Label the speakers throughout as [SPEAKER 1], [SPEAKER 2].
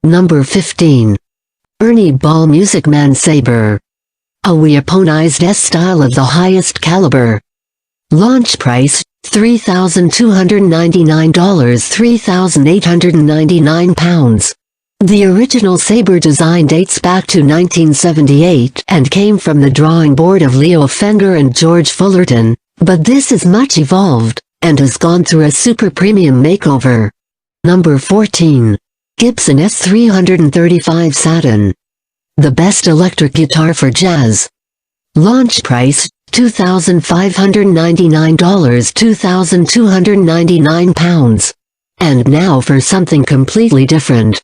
[SPEAKER 1] Number 15. Ernie Ball Music Man Sabre. A weaponized S-style of the highest caliber. Launch price, $3,299 3,899 pounds. The original Sabre design dates back to 1978 and came from the drawing board of Leo Fender and George Fullerton, but this is much evolved, and has gone through a super premium makeover. Number 14. Gibson S335 Satin. The best electric guitar for jazz. Launch price, $2,599 2,299 pounds. And now for something completely different.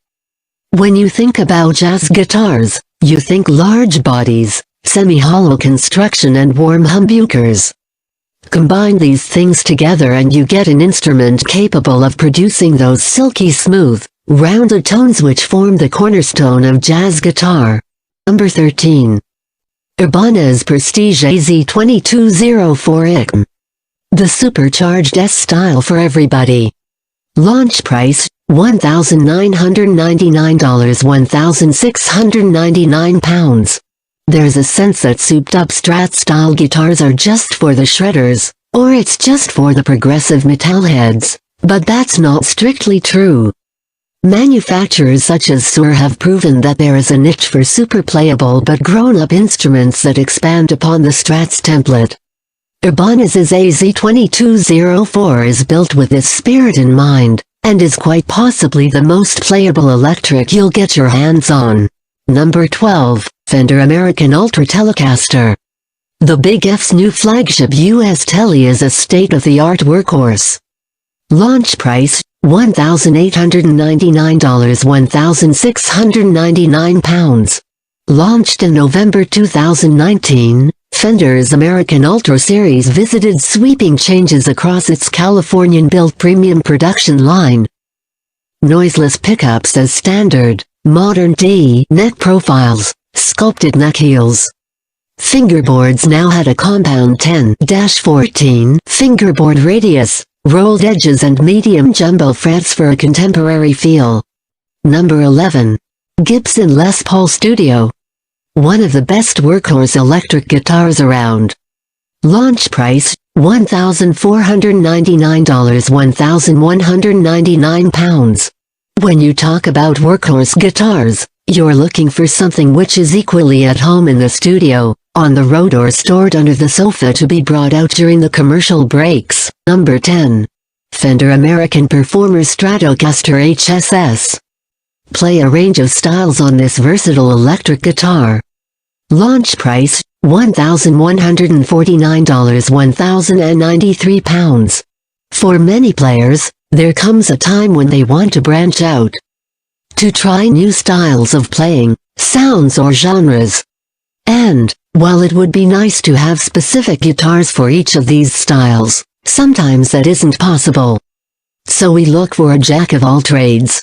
[SPEAKER 1] When you think about jazz guitars, you think large bodies, semi-hollow construction and warm humbuckers. Combine these things together and you get an instrument capable of producing those silky smooth, rounded tones which form the cornerstone of jazz guitar. Number 13. Ibanez Prestige AZ2204 The supercharged S-style for everybody. Launch price, $1,999 1,699 pounds. There's a sense that souped-up Strat-style guitars are just for the shredders, or it's just for the progressive metalheads, but that's not strictly true. Manufacturers such as Sabre have proven that there is a niche for super playable but grown-up instruments that expand upon the Strat's template. Ibanez's AZ2204 is built with this spirit in mind, and is quite possibly the most playable electric you'll get your hands on. Number 12. Fender American Ultra Telecaster. The Big F's new flagship US Tele is a state-of-the-art workhorse. Launch price, $1,899 1,699 pounds. Launched in November 2019, Fender's American Ultra series visited sweeping changes across its Californian-built premium production line. Noiseless pickups as standard, modern D-neck profiles, sculpted neck heels. Fingerboards now had a compound 10-14 fingerboard radius, rolled edges and medium jumbo frets for a contemporary feel. Number 11. Gibson Les Paul Studio. One of the best workhorse electric guitars around. Launch price, $1,499 1,199 pounds. When you talk about workhorse guitars, you're looking for something which is equally at home in the studio, on the road or stored under the sofa to be brought out during the commercial breaks. Number 10. Fender American Performer Stratocaster HSS. Play a range of styles on this versatile electric guitar. Launch price, $1,149 1,093 pounds. For many players, there comes a time when they want to branch out. To try new styles of playing, sounds or genres. And, while it would be nice to have specific guitars for each of these styles, sometimes that isn't possible. So we look for a jack of all trades.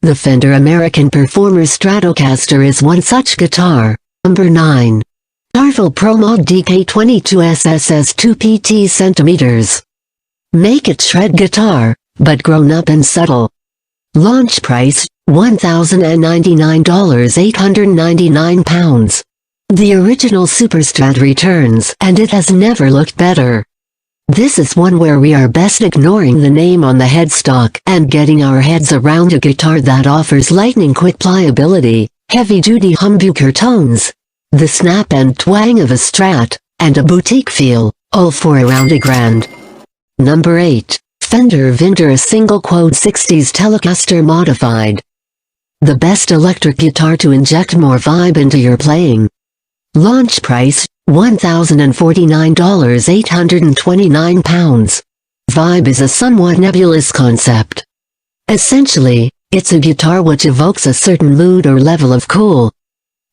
[SPEAKER 1] The Fender American Performer Stratocaster is one such guitar. Number 9. Starfel Pro Mod DK22 SSS 2PT cm. Make it shred guitar, but grown up and subtle. Launch price, $1,099 899 pounds. The original Superstrat returns, and it has never looked better. This is one where we are best ignoring the name on the headstock and getting our heads around a guitar that offers lightning-quick pliability, heavy-duty humbucker tones, the snap and twang of a Strat, and a boutique feel, all for around $1,000. Number 8. Fender Vindor Single Quad 60s Telecaster Modified. The best electric guitar to inject more vibe into your playing. Launch price, $1,049 829 pounds. Vibe is a somewhat nebulous concept. Essentially, it's a guitar which evokes a certain mood or level of cool.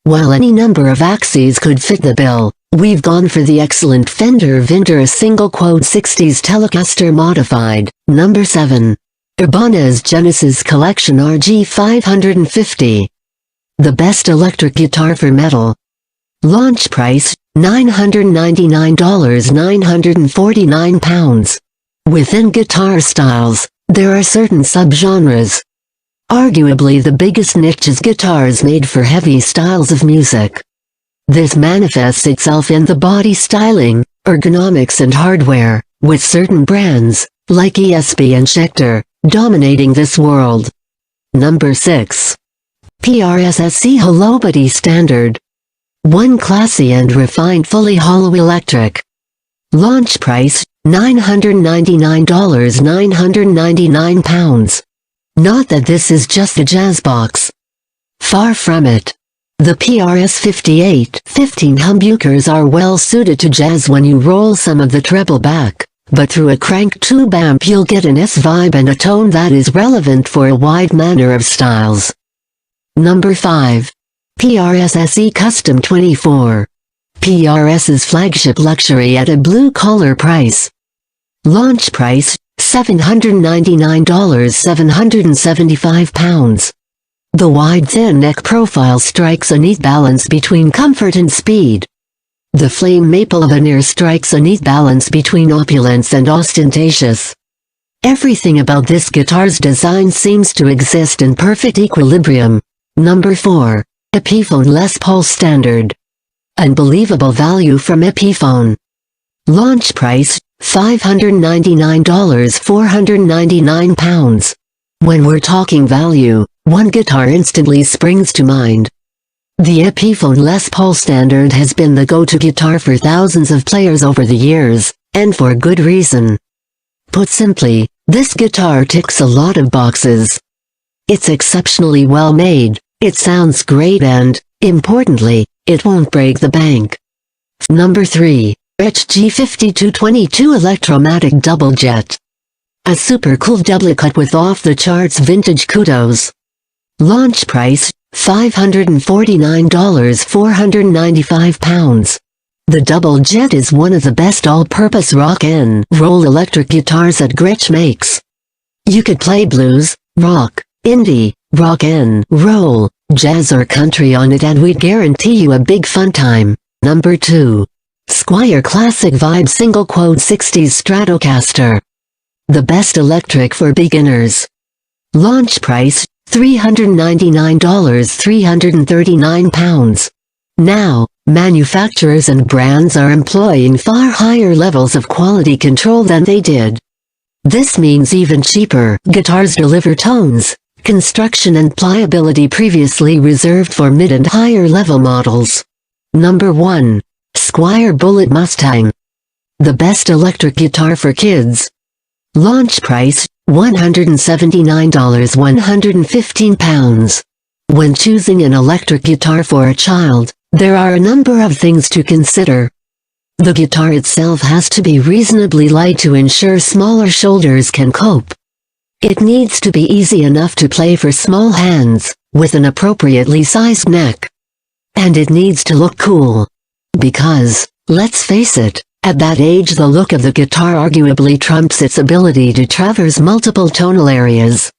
[SPEAKER 1] While any number of axes could fit the bill, we've gone for the excellent Fender Vindor Single Quad 60s Telecaster Modified. Number 7. Ibanez Genesis Collection RG550. The best electric guitar for metal. Launch price, $999 949 pounds. Within guitar styles, there are certain subgenres. Arguably the biggest niche is guitars made for heavy styles of music. This manifests itself in the body styling, ergonomics and hardware, with certain brands, like ESP and Schecter, dominating this world. Number 6. PRSSC Hollow Body Standard. One classy and refined fully hollow electric. Launch price, $999, £999. Not that this is just a jazz box. Far from it. The PRS 5815 humbuckers are well suited to jazz when you roll some of the treble back, but through a crank tube amp you'll get an S-vibe and a tone that is relevant for a wide manner of styles. Number 5. PRS SE Custom 24. PRS's flagship luxury at a blue-collar price. Launch price, $799, £775. The wide thin neck profile strikes a neat balance between comfort and speed. The flame maple veneer strikes a neat balance between opulence and ostentatious. Everything about this guitar's design seems to exist in perfect equilibrium. Number 4. Epiphone Les Paul Standard. Unbelievable value from Epiphone. Launch price, $599, £499. When we're talking value, one guitar instantly springs to mind. The Epiphone Les Paul Standard has been the go-to guitar for thousands of players over the years, and for good reason. Put simply, this guitar ticks a lot of boxes. It's exceptionally well made, it sounds great and, importantly, it won't break the bank. Number 3. HG5222 Electromatic Double Jet. A super cool duplicate with off-the-charts vintage kudos. Launch price, $549, £495. The Double Jet is one of the best all-purpose rock and roll electric guitars that Gretsch makes. You could play blues, rock, indie, rock and roll, jazz or country on it and we'd guarantee you a big fun time. Number 2. Squier Classic Vibe Single Quote 60s Stratocaster. The best electric for beginners. Launch price, $399, £339. Now, manufacturers and brands are employing far higher levels of quality control than they did. This means even cheaper guitars deliver tones, construction and pliability previously reserved for mid and higher level models. Number 1. Squier Bullet Mustang. The best electric guitar for kids. Launch price, $179, £115. When choosing an electric guitar for a child, there are a number of things to consider. The guitar itself has to be reasonably light to ensure smaller shoulders can cope. It needs to be easy enough to play for small hands, with an appropriately sized neck. And it needs to look cool. Because, let's face it, at that age the look of the guitar arguably trumps its ability to traverse multiple tonal areas.